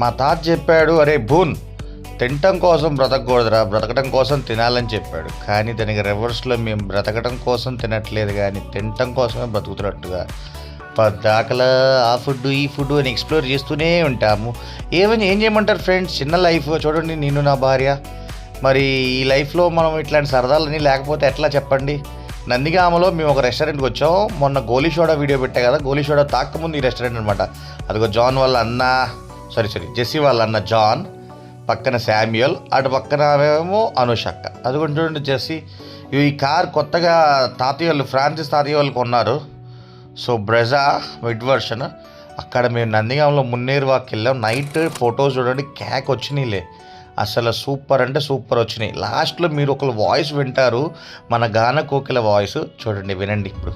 మా తాత చెప్పాడు, అరే భూన్ తినటం కోసం బ్రతకూడదురా, బ్రతకడం కోసం తినాలని చెప్పాడు. కానీ దానికి రివర్స్లో మేము బ్రతకడం కోసం తినట్లేదు కానీ తినటం కోసమే బ్రతుకుతున్నట్టుగా పద్దాకలా ఆ ఫుడ్ ఈ ఫుడ్ అని ఎక్స్ప్లోర్ చేస్తూనే ఉంటాము. ఏం చేయమంటారు ఫ్రెండ్స్, చిన్న లైఫ్ చూడండి, నేను నా భార్య. మరి ఈ లైఫ్లో మనం ఇట్లాంటి సరదాలని లేకపోతే ఎట్లా చెప్పండి. నందిగామలో మేము ఒక రెస్టారెంట్కి వచ్చాం. మొన్న గోలీసోడా వీడియో పెట్టా కదా, గోలీసోడా తాకముందు ఈ రెస్టారెంట్ అనమాట. అదిగో జాన్ వాళ్ళ అన్న, జెస్సీ వాళ్ళ అన్న జాన్, పక్కన శామ్యుయల్, అటు పక్కన ఏమో అనుషక్క. అదిగోండి చూడండి జెస్సీ. ఈ కార్ కొత్తగా తాతయ్య ఫ్రాన్సిస్ తాతయ్య వాళ్ళు కొన్నారు. So Brezza mid version. అక్కడ మేము నందిగామలో మున్నేరు వాక్కి వెళ్ళాం. నైట్ ఫొటోస్ చూడండి, క్యాక్ వచ్చినాయిలే, అసలు సూపర్ అంటే సూపర్ వచ్చినాయి. లాస్ట్లో మీరు ఒక వాయిస్ వింటారు, మన గాన కోకిల వాయిస్ చూడండి, వినండి ఇప్పుడు.